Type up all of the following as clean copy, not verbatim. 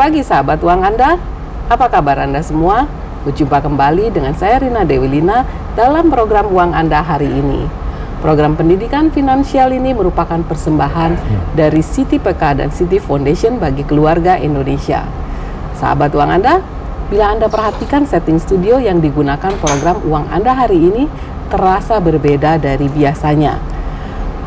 pagi sahabat uang Anda, apa kabar Anda semua? Berjumpa kembali dengan saya Rina Dewilina dalam program Uang Anda hari ini. Program pendidikan finansial ini merupakan persembahan dari Citi PK dan Citi Foundation bagi keluarga Indonesia. Sahabat uang Anda, bila Anda perhatikan setting studio yang digunakan program Uang Anda hari ini terasa berbeda dari biasanya.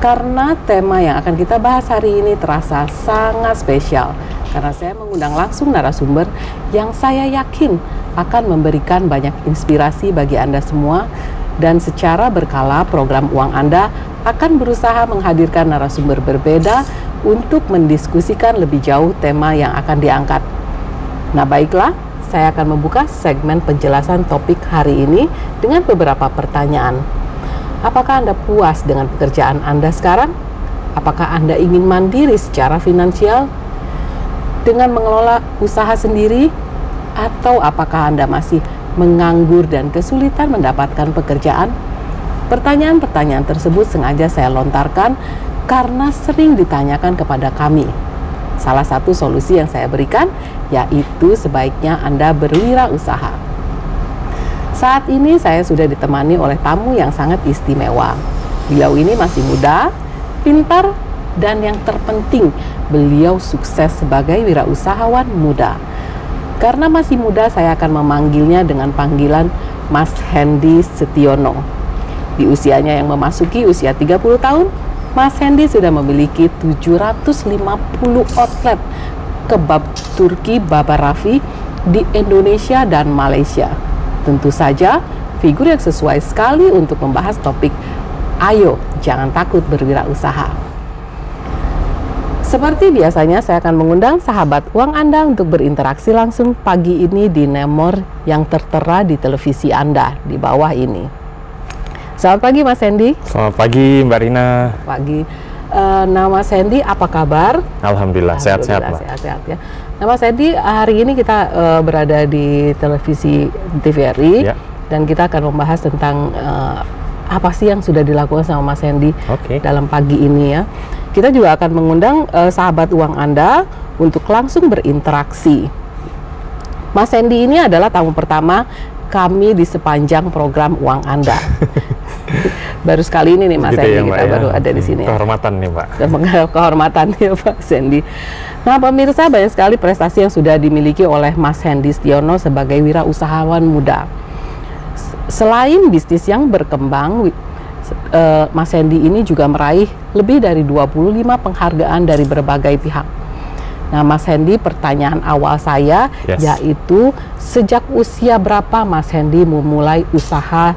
Karena tema yang akan kita bahas hari ini terasa sangat spesial. Karena saya mengundang langsung narasumber yang saya yakin akan memberikan banyak inspirasi bagi Anda semua. Dan secara berkala program Uang Anda akan berusaha menghadirkan narasumber berbeda untuk mendiskusikan lebih jauh tema yang akan diangkat. Nah baiklah, saya akan membuka segmen penjelasan topik hari ini dengan beberapa pertanyaan. Apakah Anda puas dengan pekerjaan Anda sekarang? Apakah Anda ingin mandiri secara finansial dengan mengelola usaha sendiri? Atau apakah Anda masih menganggur dan kesulitan mendapatkan pekerjaan? Pertanyaan-pertanyaan tersebut sengaja saya lontarkan karena sering ditanyakan kepada kami. Salah satu solusi yang saya berikan yaitu sebaiknya Anda berwirausaha. Saat ini saya sudah ditemani oleh tamu yang sangat istimewa. Beliau ini masih muda, pintar, dan yang terpenting beliau sukses sebagai wirausahawan muda. Karena masih muda, saya akan memanggilnya dengan panggilan Mas Hendy Setiono. Di usianya yang memasuki usia 30 tahun, Mas Hendy sudah memiliki 750 outlet kebab Turki Baba Rafi di Indonesia dan Malaysia. Tentu saja, figur yang sesuai sekali untuk membahas topik Ayo Jangan Takut Berwirausaha. Seperti biasanya, saya akan mengundang sahabat uang Anda untuk berinteraksi langsung pagi ini di nomor yang tertera di televisi Anda di bawah ini. Selamat pagi Mas Hendy. Selamat pagi Mbak Rina. Pagi. Nama Mas Hendy, apa kabar? Alhamdulillah sehat-sehat Mbak. Sehat-sehat ya. Nah Mas Hendy, hari ini kita berada di televisi TVRI dan kita akan membahas tentang apa sih yang sudah dilakukan sama Mas Hendy dalam pagi ini ya. Kita juga akan mengundang sahabat uang Anda untuk langsung berinteraksi. Mas Hendy ini adalah tamu pertama kami di sepanjang program Uang Anda. Baru sekali ini nih Mas Hendy, kita baru ada di sini. Kehormatan nih Pak. Kehormatan ya Pak Hendy. Nah pemirsa, banyak sekali prestasi yang sudah dimiliki oleh Mas Hendy Setiono sebagai wirausahawan muda. Selain bisnis yang berkembang, Mas Hendy ini juga meraih lebih dari 25 penghargaan dari berbagai pihak. Nah Mas Hendy, pertanyaan awal saya yaitu sejak usia berapa Mas Hendy memulai usaha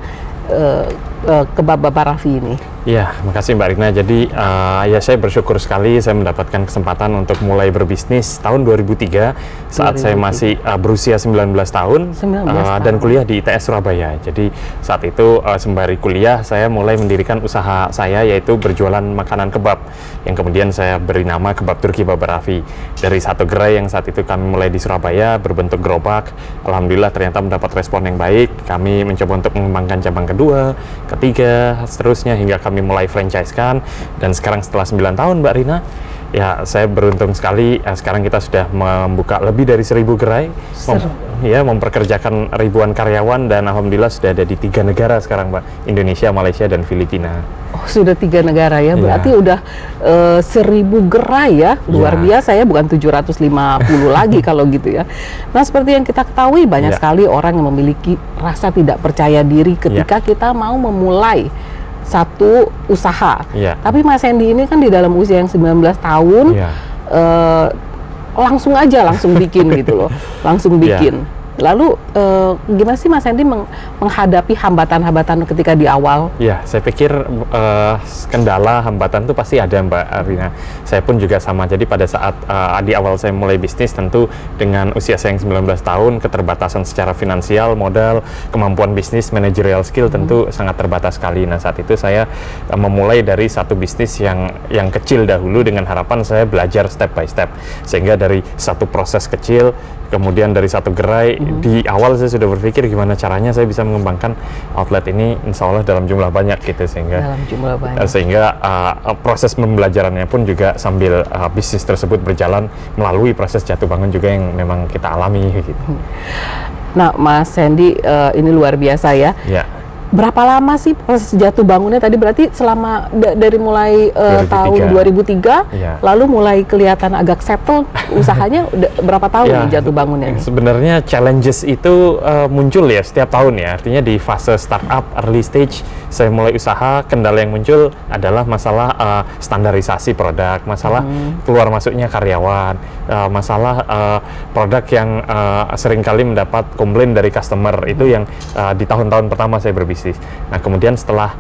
kebab Baba Rafi ini? Ya, makasih Mbak Rina. Jadi ya saya bersyukur sekali saya mendapatkan kesempatan untuk mulai berbisnis tahun 2003 saat saya masih berusia 19 tahun, dan kuliah di ITS Surabaya. Jadi saat itu sembari kuliah saya mulai mendirikan usaha saya yaitu berjualan makanan kebab yang kemudian saya beri nama Kebab Turki Baba Rafi. Dari satu gerai yang saat itu kami mulai di Surabaya berbentuk gerobak, alhamdulillah ternyata mendapat respon yang baik. Kami mencoba untuk mengembangkan cabang kedua, ketiga, seterusnya hingga kami mulai franchise-kan, dan sekarang setelah 9 tahun Mbak Rina, ya saya beruntung sekali sekarang kita sudah membuka lebih dari 1000 gerai, memperkerjakan ribuan karyawan, dan alhamdulillah sudah ada di 3 negara sekarang Mbak, Indonesia, Malaysia, dan Filipina. Oh sudah 3 negara ya, berarti udah 1000 gerai ya, luar biasa ya, bukan 750 lagi kalau gitu ya. Nah seperti yang kita ketahui banyak sekali orang yang memiliki rasa tidak percaya diri ketika kita mau memulai satu usaha. Tapi Mas Hendy ini kan di dalam usia yang 19 tahun langsung bikin gitu loh, langsung bikin. Lalu gimana sih Mas Hendy menghadapi hambatan-hambatan ketika di awal? Ya, saya pikir kendala, hambatan itu pasti ada Mbak Rina. Saya pun juga sama. Jadi pada saat di awal saya mulai bisnis, tentu dengan usia saya yang 19 tahun, keterbatasan secara finansial, modal, kemampuan bisnis, managerial skill tentu sangat terbatas sekali. Nah saat itu saya memulai dari satu bisnis yang kecil dahulu dengan harapan saya belajar step by step. Sehingga dari satu proses kecil, kemudian dari satu gerai di awal saya sudah berpikir gimana caranya saya bisa mengembangkan outlet ini, insya Allah dalam jumlah banyak gitu, sehingga proses pembelajarannya pun juga sambil bisnis tersebut berjalan melalui proses jatuh bangun juga yang memang kita alami gitu. Nah, Mas Hendy, ini luar biasa ya. Berapa lama sih proses jatuh bangunnya tadi? Berarti selama dari mulai tahun 2003, lalu mulai kelihatan agak settle usahanya, berapa tahun nih jatuh bangunnya? Sebenarnya challenges itu muncul ya setiap tahun ya. Artinya di fase startup, early stage, saya mulai usaha, kendala yang muncul adalah masalah standarisasi produk, masalah keluar masuknya karyawan, masalah produk yang seringkali mendapat komplain dari customer. Itu yang di tahun-tahun pertama saya berbisnis. Nah, kemudian setelah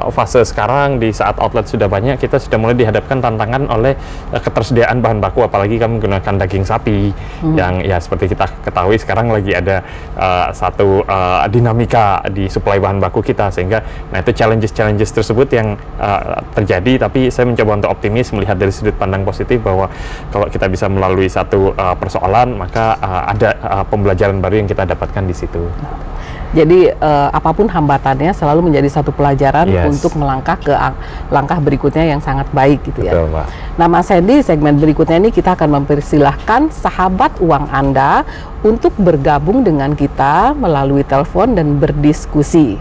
fase sekarang, di saat outlet sudah banyak, kita sudah mulai dihadapkan tantangan oleh ketersediaan bahan baku, apalagi kami menggunakan daging sapi yang ya seperti kita ketahui sekarang lagi ada satu dinamika di suplai bahan baku kita, sehingga nah itu challenges tersebut yang terjadi, tapi saya mencoba untuk optimis melihat dari sudut pandang positif bahwa kalau kita bisa melalui satu persoalan, maka ada pembelajaran baru yang kita dapatkan di situ. Jadi apapun hambatannya selalu menjadi satu pelajaran untuk melangkah ke langkah berikutnya yang sangat baik gitu ya. Betul, Pak. Nah, Mas Hendy, segmen berikutnya ini kita akan mempersilahkan sahabat uang Anda untuk bergabung dengan kita melalui telepon dan berdiskusi.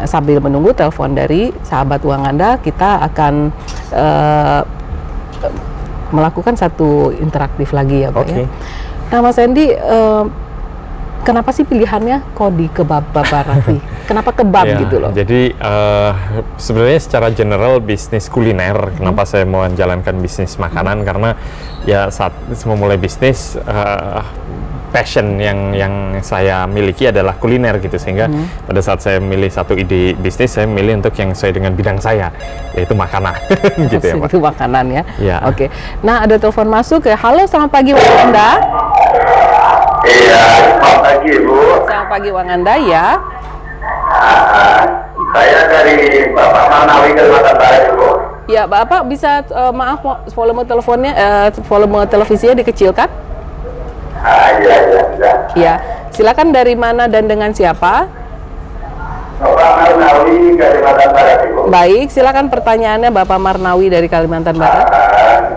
Sambil menunggu telepon dari sahabat uang Anda, kita akan melakukan satu interaktif lagi ya, Pak ya. Nah, Mas Hendy, kenapa sih pilihannya Kodi Kebab Bapak Raffi? Kenapa kebab gitu loh? Jadi sebenarnya secara general bisnis kuliner, kenapa saya mau menjalankan bisnis makanan? Karena ya saat memulai bisnis, passion yang saya miliki adalah kuliner gitu, sehingga pada saat saya memilih satu ide bisnis, saya memilih untuk yang sesuai dengan bidang saya, yaitu makanan. Gitu ya, Pak. Itu makanan ya. Oke. Nah, ada telepon masuk ya. Halo, selamat pagi Wang Anda. Iya, selamat pagi Bu. Selamat pagi Wang Anda ya. Saya dari Bapak Marnawi Kalimantan Barat Bu. Ya, Bapak bisa maaf volume teleponnya, volume televisinya dikecilkan? Iya. Ya, silakan dari mana dan dengan siapa? Bapak Marnawi Kalimantan Barat Bu. Baik, silakan pertanyaannya Bapak Marnawi dari Kalimantan Barat.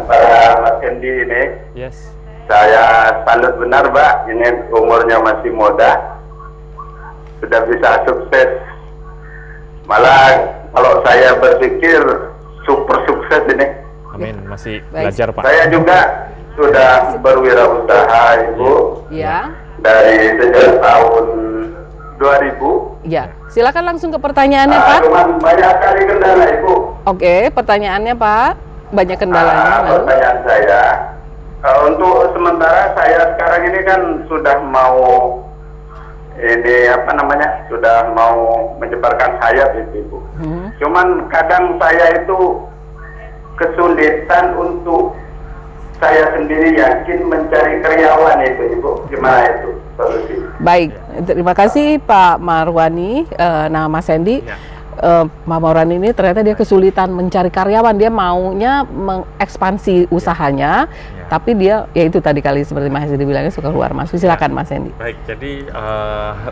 Para Mas Hendy ini. Yes. Saya salut benar, Mbak. Ini umurnya masih muda, sudah bisa sukses. Malah kalau saya berpikir super sukses ini. Amin. Masih belajar, Pak. Saya juga sudah berwirausaha, Ibu. Ya. Dari sejak tahun 2000. Ya. Silakan langsung ke pertanyaannya, Pak. Cuman banyak kali kendala, Ibu. Oke, pertanyaannya, Pak. Banyak kendalanya. Pertanyaan saya. Untuk sementara saya sekarang ini kan sudah mau sudah mau menyebarkan sayap itu, Ibu. Cuman kadang saya itu kesulitan untuk saya sendiri yakin mencari karyawan itu, Ibu. Gimana itu solusi? Baik, terima kasih Pak Marwani. Nah, Mas Hendy. Pak Marwani ini ternyata dia kesulitan mencari karyawan, dia maunya mengekspansi usahanya, tapi dia ya itu tadi kali seperti Mas Hendy bilangnya suka keluar masuk. Silakan Mas Hendy. Baik, jadi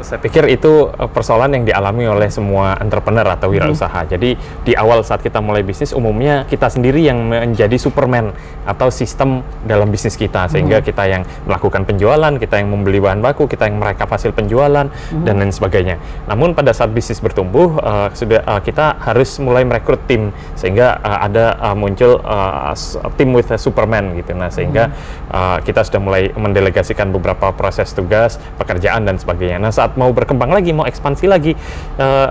saya pikir itu persoalan yang dialami oleh semua entrepreneur atau wirausaha. Jadi di awal saat kita mulai bisnis, umumnya kita sendiri yang menjadi superman atau sistem dalam bisnis kita, sehingga kita yang melakukan penjualan, kita yang membeli bahan baku, kita yang merekap hasil penjualan dan lain sebagainya. Namun pada saat bisnis bertumbuh, kita harus mulai merekrut tim, sehingga ada muncul tim with a superman gitu. Nah, sehingga kita sudah mulai mendelegasikan beberapa proses tugas, pekerjaan dan sebagainya. Nah, saat mau berkembang lagi, mau ekspansi lagi,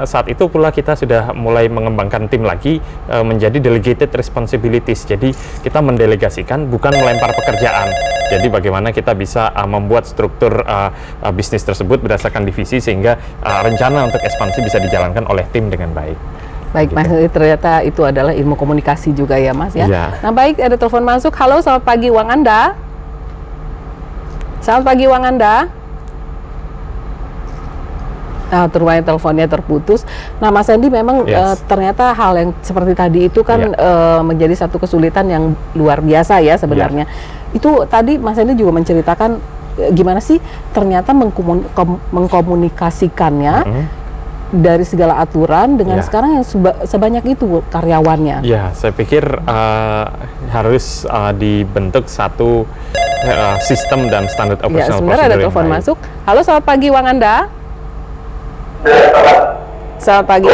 saat itu pula kita sudah mulai mengembangkan tim lagi menjadi delegated responsibilities. Jadi kita mendelegasikan, bukan melempar pekerjaan. Jadi bagaimana kita bisa membuat struktur bisnis tersebut berdasarkan divisi, sehingga rencana untuk ekspansi bisa dijalankan oleh tim dengan baik. Baik, Mas, ternyata itu adalah ilmu komunikasi juga ya, Mas ya. Nah, baik, ada telepon masuk. Halo, selamat pagi Wang Anda. Selamat pagi Wang Anda. Nah, ternyata teleponnya terputus. Nah, Mas Hendy, memang ternyata hal yang seperti tadi itu kan menjadi satu kesulitan yang luar biasa ya sebenarnya. Itu tadi Mas Hendy juga menceritakan gimana sih ternyata mengkomunikasikannya dari segala aturan dengan sekarang yang sebanyak itu karyawannya. Ya, saya pikir harus dibentuk satu sistem dan standar operasional. Sebenarnya ada telepon masuk. Halo, selamat pagi Wanganda. Selamat pagi.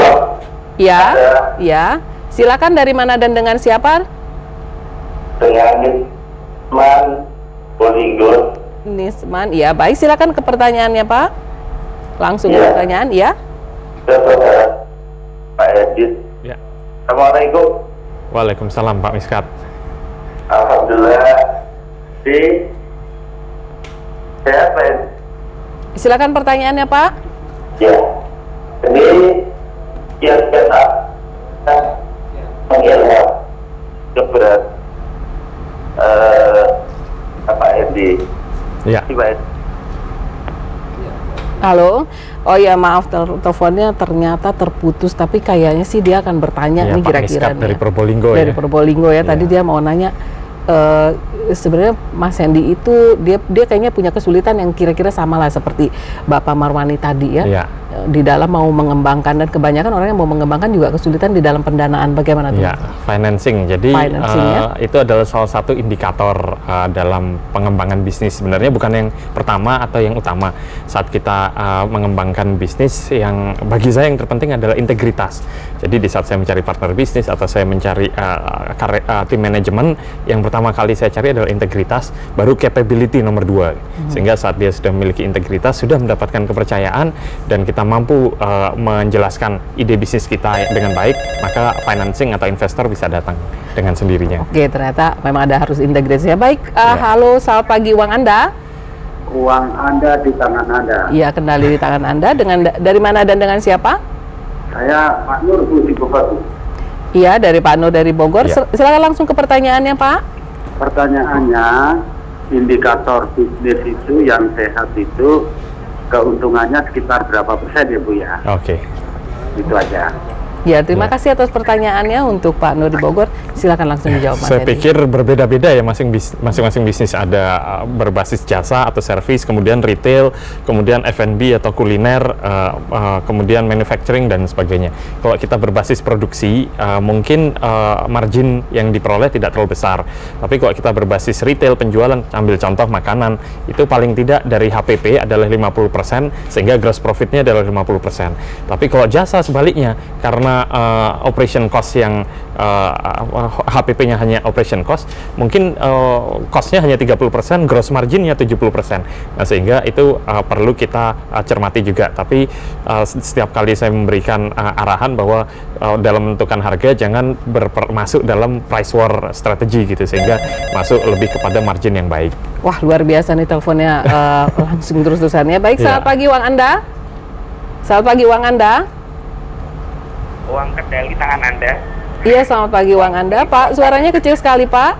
Ya. Silakan, dari mana dan dengan siapa? Dengan Nisman Bolinggo. Nisman, ya baik. Silakan ke pertanyaannya Pak. Langsung ke pertanyaan, ya. Pak Edit. Ya. Assalamualaikum. Waalaikumsalam Pak Miskat. Alhamdulillah. Sehat Pak Edit. Silakan pertanyaannya Pak. Ya. Ini yang kita mengelak keberat Pak Edit. Ya. Halo. Oh ya, maaf, teleponnya ternyata terputus, tapi kayaknya sih dia akan bertanya nih kira-kira dari Probolinggo dari Probolinggo ya. Tadi dia mau nanya sebenarnya Mas Hendy itu dia kayaknya punya kesulitan yang kira-kira sama lah seperti Bapak Marwani tadi ya. Di dalam mau mengembangkan, dan kebanyakan orang yang mau mengembangkan juga kesulitan di dalam pendanaan. Bagaimana tuh? Ya, financing. Jadi itu adalah salah satu indikator dalam pengembangan bisnis. Sebenarnya bukan yang pertama atau yang utama saat kita mengembangkan bisnis. Yang bagi saya yang terpenting adalah integritas. Jadi di saat saya mencari partner bisnis atau saya mencari tim manajemen, yang pertama kali saya cari adalah integritas, baru capability nomor 2. Sehingga saat dia sudah memiliki integritas, sudah mendapatkan kepercayaan, dan kita mampu menjelaskan ide bisnis kita dengan baik, maka financing atau investor bisa datang dengan sendirinya. Oke, ternyata memang ada harus integrasinya. Baik, halo, selamat pagi Uang Anda. Uang Anda di tangan Anda. Iya, kendali di tangan Anda. Dari mana dan dengan siapa? Saya Pak Nur di Bogor. Iya, dari Pak Nur dari Bogor. Silakan langsung ke pertanyaannya Pak. Pertanyaannya, indikator bisnis itu yang sehat itu keuntungannya sekitar berapa persen ya Bu ya? Oke. Itu aja. Ya, terima kasih atas pertanyaannya untuk Pak Nur di Bogor. Silakan langsung dijawab Mas Saya Hendy. pikir berbeda-beda ya, masing-masing bisnis ada berbasis jasa atau servis, kemudian retail, kemudian F&B atau kuliner, kemudian manufacturing dan sebagainya. Kalau kita berbasis produksi, mungkin margin yang diperoleh tidak terlalu besar. Tapi kalau kita berbasis retail, penjualan, ambil contoh makanan, itu paling tidak dari HPP adalah 50%, sehingga gross profitnya adalah 50%. Tapi kalau jasa sebaliknya, karena operation cost yang HPP-nya hanya operation cost, mungkin cost-nya hanya 30%, gross margin-nya 70%. Nah, sehingga itu perlu kita cermati juga. Tapi setiap kali saya memberikan arahan bahwa dalam menentukan harga jangan masuk dalam price war strategi gitu, sehingga masuk lebih kepada margin yang baik. Wah, luar biasa nih teleponnya langsung terus-terusannya. Baik, selamat pagi Uang Anda. Selamat pagi Uang Anda. Uang kendali tangan Anda. Iya, selamat pagi Uang Anda. Pak, suaranya kecil sekali Pak.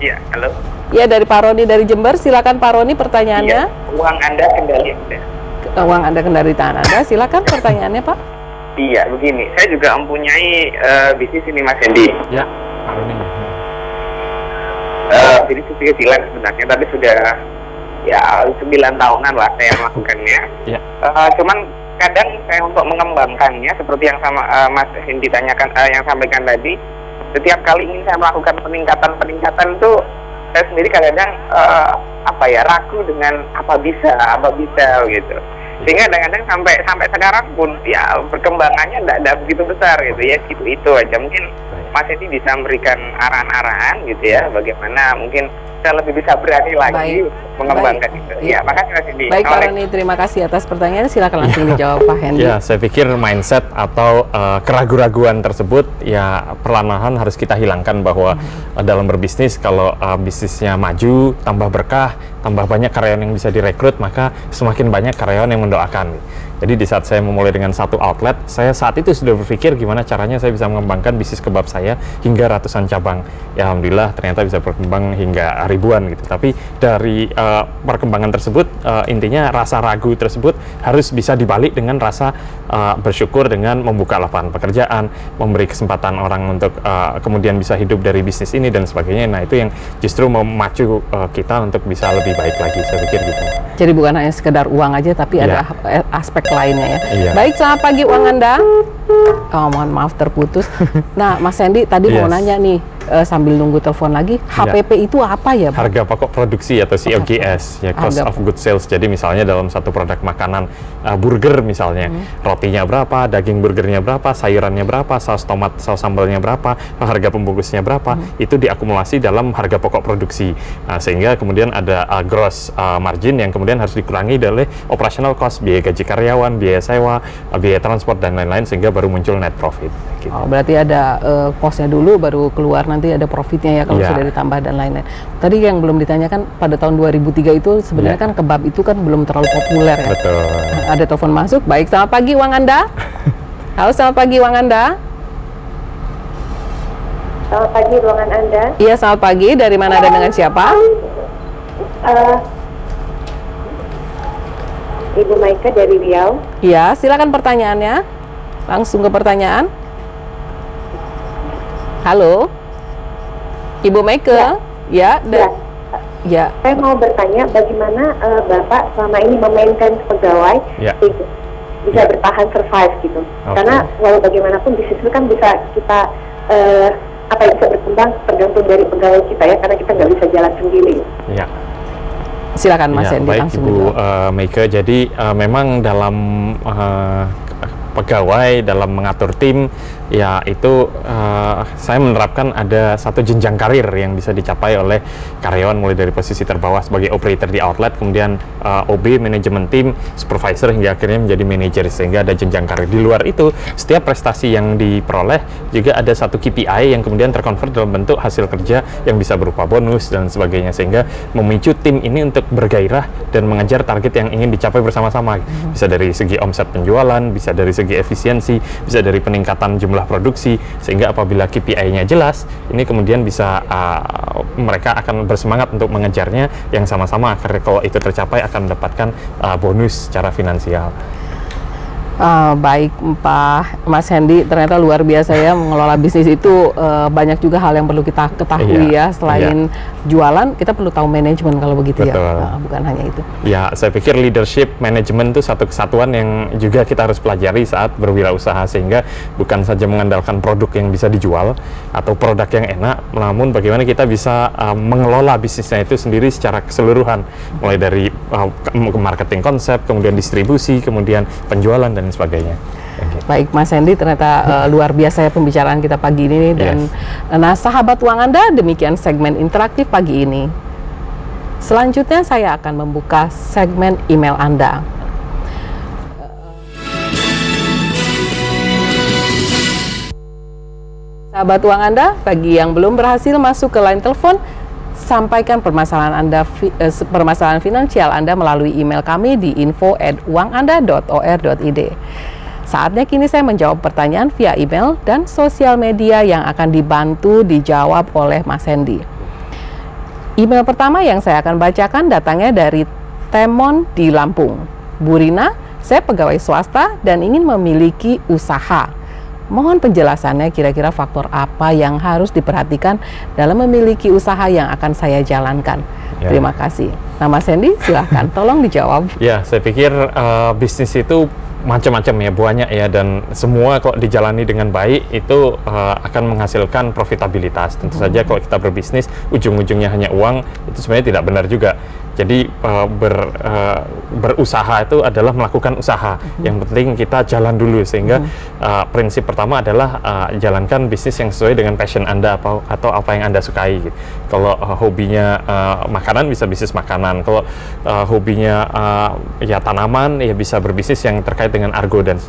Iya, halo. Iya, dari Pak Roni dari Jember. Silakan Pak Roni pertanyaannya. Iya, uang Anda kendali Anda. Uang Anda kendali tangan Anda. Silakan pertanyaannya Pak. Iya, begini. Saya juga mempunyai bisnis ini Mas Hendy. Ya, Pak Roni. Bisnis kecil-kecilan sebenarnya, tapi sudah ya 9 tahunan lah saya melakukannya. Ya. Cuman kadang saya untuk mengembangkannya seperti yang sama Mas Hendy tanyakan, yang sampaikan tadi, setiap kali ingin saya melakukan peningkatan tuh saya sendiri kadang-kadang ragu dengan apa bisa gitu, sehingga kadang-kadang sampai sekarang pun ya perkembangannya tidak begitu besar gitu ya, itu aja. Mungkin Mas Hendy bisa memberikan arahan-arahan gitu ya, bagaimana mungkin kita lebih bisa berani lagi mengembangkan itu. Ya, makasih Mas Hendy. Baik Pak Roni, terima kasih atas pertanyaannya. Silakan langsung dijawab Pak Hendy. Ya, saya pikir mindset atau keraguan-raguan tersebut ya perlahan-lahan harus kita hilangkan, bahwa dalam berbisnis, kalau bisnisnya maju, tambah berkah, tambah banyak karyawan yang bisa direkrut, maka semakin banyak karyawan yang mendoakan. Jadi di saat saya memulai dengan satu outlet, saya saat itu sudah berpikir gimana caranya saya bisa mengembangkan bisnis kebab saya hingga ratusan cabang. Ya alhamdulillah ternyata bisa berkembang hingga ribuan gitu. Tapi dari perkembangan tersebut, intinya rasa ragu tersebut harus bisa dibalik dengan rasa bersyukur dengan membuka lapangan pekerjaan, memberi kesempatan orang untuk kemudian bisa hidup dari bisnis ini dan sebagainya. Nah, itu yang justru memacu kita untuk bisa lebih baik lagi, saya pikir gitu. Jadi bukan hanya sekedar uang aja, tapi ada aspek lainnya ya. Baik, selamat pagi uang Anda. Oh, mohon maaf terputus. Nah, Mas Hendy tadi mau nanya nih, sambil nunggu telepon lagi, HPP itu apa ya, Pak? Harga pokok produksi atau COGS, ya, cost of goods sales. Jadi misalnya dalam satu produk makanan, burger misalnya, rotinya berapa, daging burgernya berapa, sayurannya berapa, saus tomat, saus sambalnya berapa, harga pembungkusnya berapa, itu diakumulasi dalam harga pokok produksi. Nah, sehingga kemudian ada gross margin yang kemudian harus dikurangi dari operational cost, biaya gaji karyawan, biaya sewa, biaya transport, dan lain-lain, sehingga baru muncul net profit. Gitu. Oh, berarti ada cost-nya dulu, baru keluar nanti ada profitnya ya kalau sudah ditambah dan lain-lain. Tadi yang belum ditanyakan, pada tahun 2003 itu sebenarnya kan kebab itu kan belum terlalu populer ya. Betul. Ada telepon masuk. Baik, selamat pagi uang Anda. Halo, selamat pagi uang Anda. Selamat pagi ruangan Anda. Iya, selamat pagi. Dari mana dan dengan siapa? Ibu Maika dari Riau. Iya, silakan pertanyaannya. Langsung ke pertanyaan. Halo, Ibu Maika. Ya. Saya mau bertanya bagaimana Bapak selama ini memainkan pegawai bisa bertahan survive gitu. Karena walau bagaimanapun bisnis itu kan bisa kita bisa berkembang tergantung dari pegawai kita ya, karena kita nggak bisa jalan sendiri. Ya. Silakan Mas Hendy langsung. Ibu Maika, jadi memang dalam pegawai, dalam mengatur tim, ya itu saya menerapkan ada satu jenjang karir yang bisa dicapai oleh karyawan, mulai dari posisi terbawah sebagai operator di outlet, kemudian OB, manajemen tim, supervisor, hingga akhirnya menjadi manajer, sehingga ada jenjang karir. Di luar itu, setiap prestasi yang diperoleh juga ada satu KPI yang kemudian terkonvert dalam bentuk hasil kerja yang bisa berupa bonus dan sebagainya, sehingga memicu tim ini untuk bergairah dan mengejar target yang ingin dicapai bersama-sama. Bisa dari segi omset penjualan, bisa dari segi efisiensi, bisa dari peningkatan jumlah produksi, sehingga apabila KPI-nya jelas, ini kemudian bisa mereka akan bersemangat untuk mengejarnya, yang sama-sama akhirnya kalau itu tercapai akan mendapatkan bonus secara finansial. Baik Pak Mas Hendy, ternyata luar biasa ya mengelola bisnis itu. Banyak juga hal yang perlu kita ketahui ya, selain jualan kita perlu tahu manajemen kalau begitu. Betul. Ya, bukan hanya itu ya. Saya pikir leadership manajemen itu satu kesatuan yang juga kita harus pelajari saat berwirausaha, sehingga bukan saja mengandalkan produk yang bisa dijual atau produk yang enak, namun bagaimana kita bisa mengelola bisnisnya itu sendiri secara keseluruhan, mulai dari marketing konsep, kemudian distribusi, kemudian penjualan dan sebagainya. Baik Mas Hendy, ternyata luar biasa ya pembicaraan kita pagi ini. Dan nah, sahabat uang Anda, demikian segmen interaktif pagi ini. Selanjutnya saya akan membuka segmen email Anda. Sahabat uang Anda, bagi yang belum berhasil masuk ke line telepon, sampaikan permasalahan Anda, permasalahan finansial Anda melalui email kami di info@uanganda.or.id. Saatnya kini saya menjawab pertanyaan via email dan sosial media yang akan dibantu dijawab oleh Mas Hendy. Email pertama yang saya akan bacakan datangnya dari Temon di Lampung. Bu Rina, saya pegawai swasta dan ingin memiliki usaha. Mohon penjelasannya, kira-kira faktor apa yang harus diperhatikan dalam memiliki usaha yang akan saya jalankan. Terima kasih. Nah Mas Hendy, silahkan tolong dijawab. Ya, saya pikir bisnis itu macam-macam ya, banyak ya, dan semua kalau dijalani dengan baik itu akan menghasilkan profitabilitas. Tentu saja kalau kita berbisnis ujung-ujungnya hanya uang, itu sebenarnya tidak benar juga. Jadi berusaha itu adalah melakukan usaha. Yang penting kita jalan dulu, sehingga prinsip pertama adalah jalankan bisnis yang sesuai dengan passion Anda atau apa yang Anda sukai. Kalau hobinya makanan, bisa bisnis makanan. Kalau hobinya ya tanaman, ya bisa berbisnis yang terkait dengan argo dan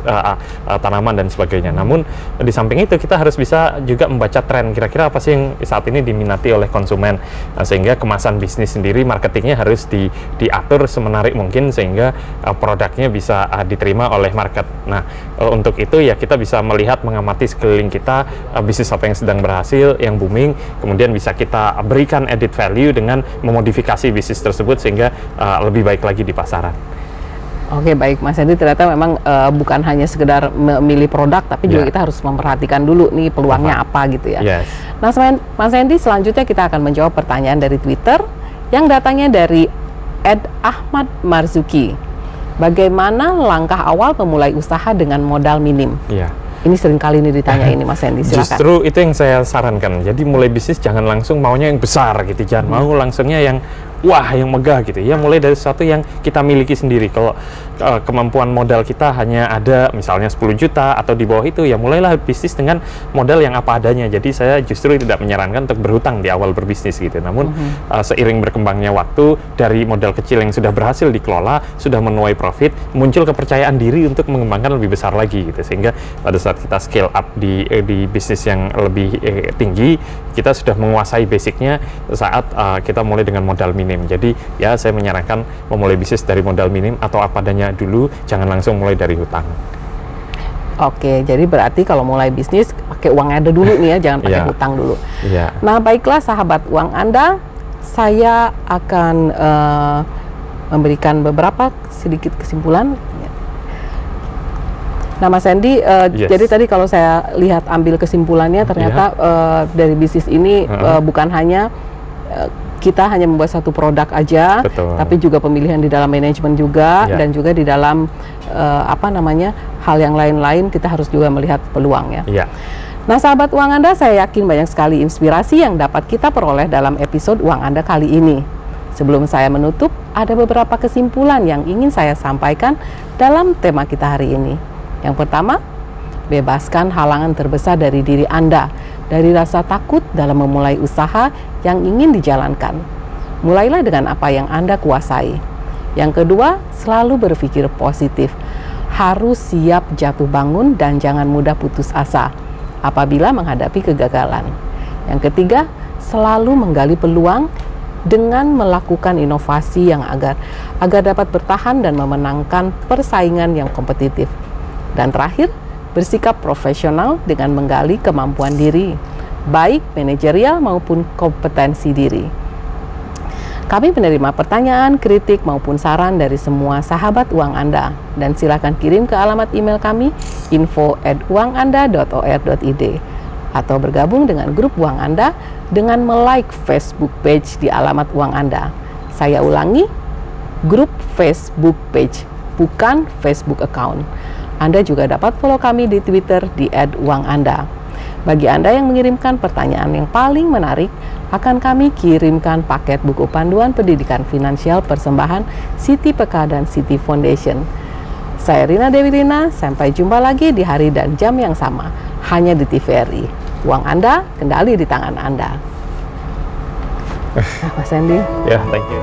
tanaman dan sebagainya. Namun di samping itu kita harus bisa juga membaca tren, kira-kira apa sih yang saat ini diminati oleh konsumen, sehingga kemasan bisnis sendiri, marketingnya harus harus diatur semenarik mungkin sehingga produknya bisa diterima oleh market. Nah, untuk itu ya kita bisa melihat, mengamati sekeliling kita, bisnis apa yang sedang berhasil, yang booming, kemudian bisa kita berikan added value dengan memodifikasi bisnis tersebut sehingga lebih baik lagi di pasaran. Oke, baik Mas Hendy, ternyata memang bukan hanya sekedar memilih produk, tapi juga kita harus memperhatikan dulu nih peluangnya apa gitu ya. Yes. Nah, Mas Hendy, selanjutnya kita akan menjawab pertanyaan dari Twitter yang datangnya dari @Ahmad Marzuki. Bagaimana langkah awal memulai usaha dengan modal minim? Iya. Ini sering kali ini ditanya ini Mas Hendy, silakan. Justru itu yang saya sarankan. Jadi mulai bisnis jangan langsung maunya yang besar gitu, jangan mau langsungnya yang wah, yang megah gitu ya. Mulai dari sesuatu yang kita miliki sendiri. Kalau kemampuan modal kita hanya ada misalnya 10 juta atau di bawah itu, ya mulailah bisnis dengan modal yang apa adanya. Jadi saya justru tidak menyarankan untuk berhutang di awal berbisnis gitu. Namun seiring berkembangnya waktu, dari modal kecil yang sudah berhasil dikelola, sudah menuai profit, muncul kepercayaan diri untuk mengembangkan lebih besar lagi gitu. Sehingga pada saat kita scale up di bisnis yang lebih tinggi, kita sudah menguasai basicnya saat kita mulai dengan modal minim. Jadi ya saya menyarankan memulai bisnis dari modal minim atau apa adanya dulu, jangan langsung mulai dari hutang. Oke, jadi berarti kalau mulai bisnis pakai uang ada dulu nih ya, jangan pakai hutang dulu. Nah, baiklah sahabat uang Anda, saya akan memberikan beberapa sedikit kesimpulan. Nah, Mas Hendy, jadi tadi kalau saya lihat ambil kesimpulannya, ternyata dari bisnis ini bukan hanya kita hanya membuat satu produk aja, tapi juga pemilihan di dalam manajemen juga, dan juga di dalam hal yang lain-lain kita harus juga melihat peluangnya. Nah, sahabat uang Anda, saya yakin banyak sekali inspirasi yang dapat kita peroleh dalam episode Uang Anda kali ini. Sebelum saya menutup, ada beberapa kesimpulan yang ingin saya sampaikan dalam tema kita hari ini. Yang pertama, bebaskan halangan terbesar dari diri Anda, dari rasa takut dalam memulai usaha yang ingin dijalankan. Mulailah dengan apa yang Anda kuasai. Yang kedua, selalu berpikir positif. Harus siap jatuh bangun dan jangan mudah putus asa apabila menghadapi kegagalan. Yang ketiga, selalu menggali peluang dengan melakukan inovasi yang agar dapat bertahan dan memenangkan persaingan yang kompetitif. Dan terakhir, bersikap profesional dengan menggali kemampuan diri, baik manajerial maupun kompetensi diri. Kami menerima pertanyaan, kritik maupun saran dari semua sahabat uang Anda, dan silakan kirim ke alamat email kami info@uanganda.or.id atau bergabung dengan grup uang Anda dengan like Facebook page di alamat uang Anda. Saya ulangi, grup Facebook page, bukan Facebook account. Anda juga dapat follow kami di Twitter di @uanganda. Bagi Anda yang mengirimkan pertanyaan yang paling menarik, akan kami kirimkan paket buku panduan pendidikan finansial persembahan Siti Peka dan Siti Foundation. Saya Rina Dewi Lina, sampai jumpa lagi di hari dan jam yang sama, hanya di TVRI. Uang Anda, kendali di tangan Anda. Mas Hendy. Ya, thank you.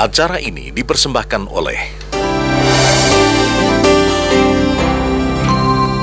Acara ini dipersembahkan oleh